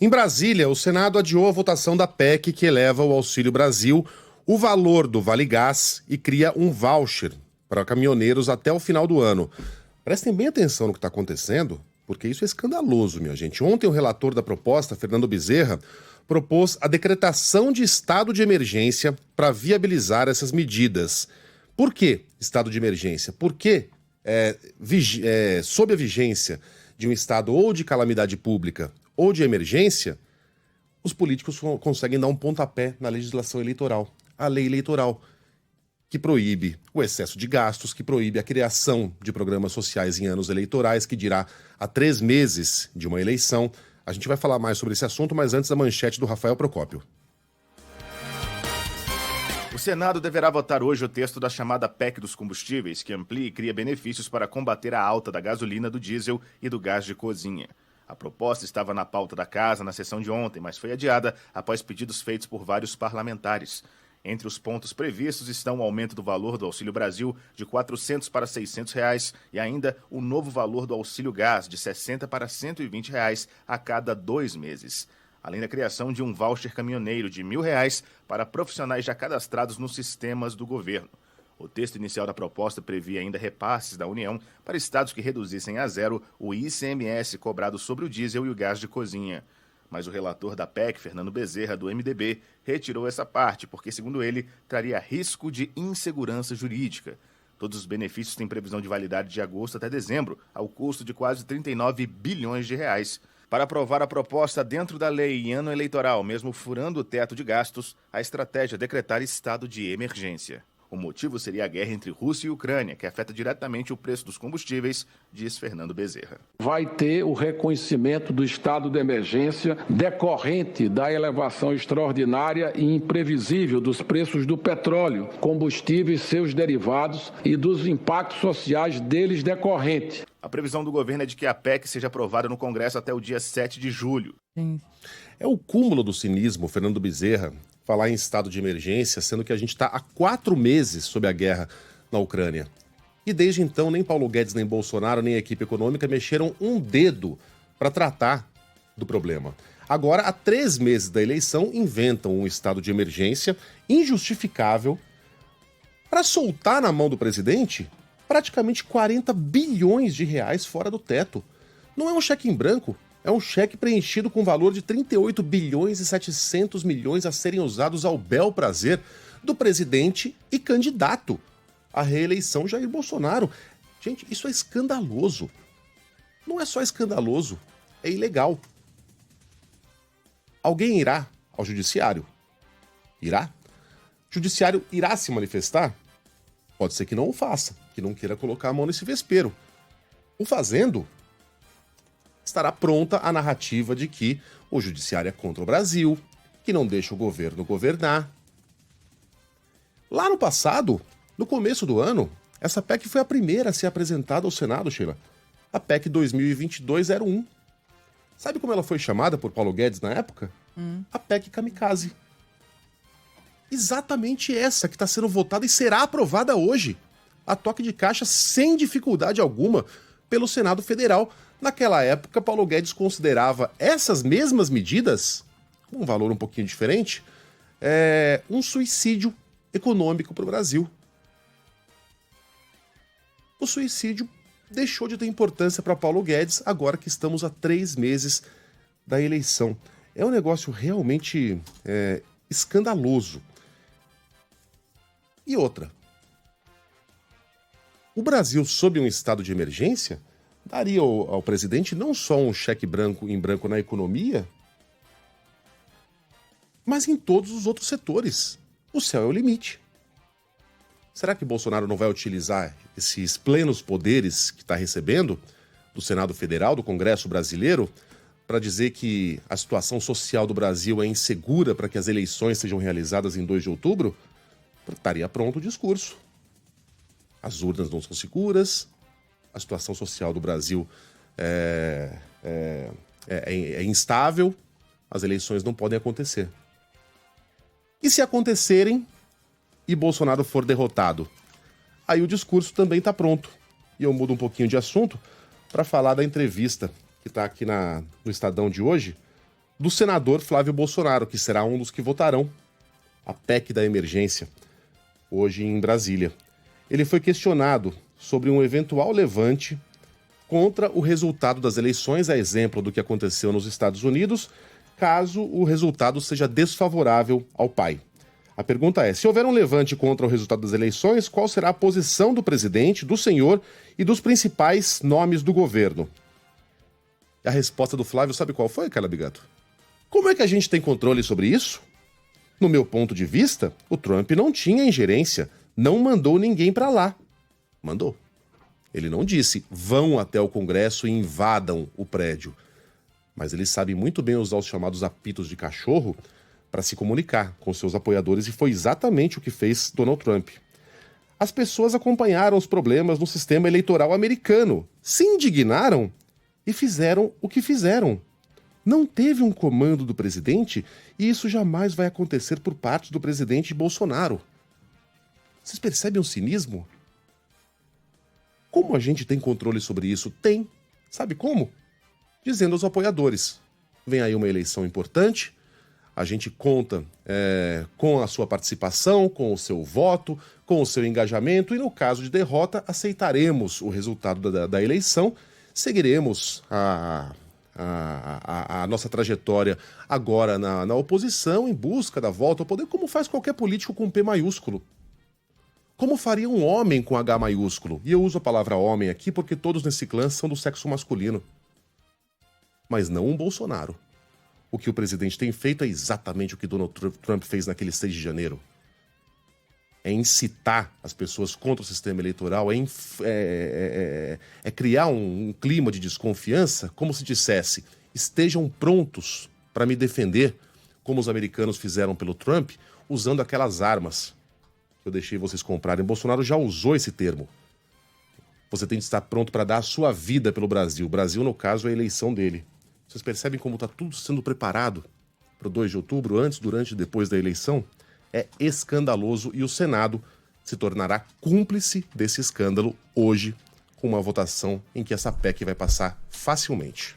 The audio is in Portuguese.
Em Brasília, o Senado adiou a votação da PEC que eleva o Auxílio Brasil, o valor do Vale Gás e cria um voucher para caminhoneiros até o final do ano. Prestem bem atenção no que está acontecendo, porque isso é escandaloso, minha gente. Ontem o relator da proposta, Fernando Bezerra, propôs a decretação de estado de emergência para viabilizar essas medidas. Por que estado de emergência? Porque sob a vigência de um estado ou de calamidade pública ou de emergência, os políticos conseguem dar um pontapé na legislação eleitoral. A lei eleitoral, que proíbe o excesso de gastos, que proíbe a criação de programas sociais em anos eleitorais, que dirá a 3 meses de uma eleição. A gente vai falar mais sobre esse assunto, mas antes a manchete do Rafael Procópio. O Senado deverá votar hoje o texto da chamada PEC dos combustíveis, que amplia e cria benefícios para combater a alta da gasolina, do diesel e do gás de cozinha. A proposta estava na pauta da casa na sessão de ontem, mas foi adiada após pedidos feitos por vários parlamentares. Entre os pontos previstos estão o aumento do valor do Auxílio Brasil de R$ 400 para R$ 600 reais, e ainda o novo valor do Auxílio Gás de R$ 60 para R$ 120 reais a cada 2 meses. Além da criação de um voucher caminhoneiro de R$ 1.000 para profissionais já cadastrados nos sistemas do governo. O texto inicial da proposta previa ainda repasses da União para estados que reduzissem a zero o ICMS cobrado sobre o diesel e o gás de cozinha. Mas o relator da PEC, Fernando Bezerra, do MDB, retirou essa parte porque, segundo ele, traria risco de insegurança jurídica. Todos os benefícios têm previsão de validade de agosto até dezembro, ao custo de quase 39 bilhões de reais. Para aprovar a proposta dentro da lei em ano eleitoral, mesmo furando o teto de gastos, a estratégia é decretar estado de emergência. O motivo seria a guerra entre Rússia e Ucrânia, que afeta diretamente o preço dos combustíveis, diz Fernando Bezerra. Vai ter o reconhecimento do estado de emergência decorrente da elevação extraordinária e imprevisível dos preços do petróleo, combustíveis, seus derivados e dos impactos sociais deles decorrentes. A previsão do governo é de que a PEC seja aprovada no Congresso até o dia 7 de julho. É o cúmulo do cinismo, Fernando Bezerra, falar em estado de emergência, sendo que a gente está há 4 meses sob a guerra na Ucrânia. E desde então, nem Paulo Guedes, nem Bolsonaro, nem a equipe econômica mexeram um dedo para tratar do problema. Agora, há 3 meses da eleição, inventam um estado de emergência injustificável para soltar na mão do presidente praticamente 40 bilhões de reais fora do teto. Não é um cheque em branco. É um cheque preenchido com valor de 38 bilhões e 700 milhões a serem usados ao bel prazer do presidente e candidato à reeleição Jair Bolsonaro. Gente, isso é escandaloso. Não é só escandaloso, é ilegal. Alguém irá ao judiciário? Irá? O judiciário irá se manifestar? Pode ser que não o faça, que não queira colocar a mão nesse vespeiro. O fazendo, estará pronta a narrativa de que o judiciário é contra o Brasil, que não deixa o governo governar. Lá no passado, no começo do ano, essa PEC foi a primeira a ser apresentada ao Senado, Sheila. A PEC 2022-01. Sabe como ela foi chamada por Paulo Guedes na época? A PEC Kamikaze. Exatamente essa que está sendo votada e será aprovada hoje, a toque de caixa sem dificuldade alguma, pelo Senado Federal. Naquela época, Paulo Guedes considerava essas mesmas medidas, com um valor um pouquinho diferente, um suicídio econômico para o Brasil. O suicídio deixou de ter importância para Paulo Guedes, agora que estamos a 3 meses da eleição. É um negócio realmente escandaloso. E outra, o Brasil, sob um estado de emergência, daria ao presidente não só um cheque em branco na economia, mas em todos os outros setores. O céu é o limite. Será que Bolsonaro não vai utilizar esses plenos poderes que está recebendo do Senado Federal, do Congresso Brasileiro, para dizer que a situação social do Brasil é insegura para que as eleições sejam realizadas em 2 de outubro? Estaria pronto o discurso. As urnas não são seguras, a situação social do Brasil é instável, as eleições não podem acontecer. E se acontecerem e Bolsonaro for derrotado? Aí o discurso também está pronto. E eu mudo um pouquinho de assunto para falar da entrevista que está aqui no Estadão de hoje, do senador Flávio Bolsonaro, que será um dos que votarão a PEC da emergência, hoje em Brasília. Ele foi questionado sobre um eventual levante contra o resultado das eleições, a exemplo do que aconteceu nos Estados Unidos, caso o resultado seja desfavorável ao pai. A pergunta é: se houver um levante contra o resultado das eleições, qual será a posição do presidente, do senhor e dos principais nomes do governo? E a resposta do Flávio, sabe qual foi, Carla Bigato? Como é que a gente tem controle sobre isso? No meu ponto de vista, o Trump não tinha ingerência, não mandou ninguém para lá. Mandou. Ele não disse, vão até o Congresso e invadam o prédio. Mas ele sabe muito bem usar os chamados apitos de cachorro para se comunicar com seus apoiadores, e foi exatamente o que fez Donald Trump. As pessoas acompanharam os problemas no sistema eleitoral americano, se indignaram e fizeram o que fizeram. Não teve um comando do presidente e isso jamais vai acontecer por parte do presidente Bolsonaro. Vocês percebem o cinismo? Como a gente tem controle sobre isso? Tem. Sabe como? Dizendo aos apoiadores: vem aí uma eleição importante, a gente conta com a sua participação, com o seu voto, com o seu engajamento e, no caso de derrota, aceitaremos o resultado da eleição, seguiremos a nossa trajetória agora na oposição, em busca da volta ao poder, como faz qualquer político com P maiúsculo. Como faria um homem com H maiúsculo? E eu uso a palavra homem aqui porque todos nesse clã são do sexo masculino. Mas não um Bolsonaro. O que o presidente tem feito é exatamente o que Donald Trump fez naquele 6 de janeiro. É incitar as pessoas contra o sistema eleitoral, é criar um clima de desconfiança, como se dissesse: estejam prontos para me defender, como os americanos fizeram pelo Trump, usando aquelas armas que eu deixei vocês comprarem. Bolsonaro já usou esse termo. Você tem que estar pronto para dar a sua vida pelo Brasil. O Brasil, no caso, é a eleição dele. Vocês percebem como está tudo sendo preparado para o 2 de outubro, antes, durante e depois da eleição? É escandaloso e o Senado se tornará cúmplice desse escândalo hoje, com uma votação em que essa PEC vai passar facilmente.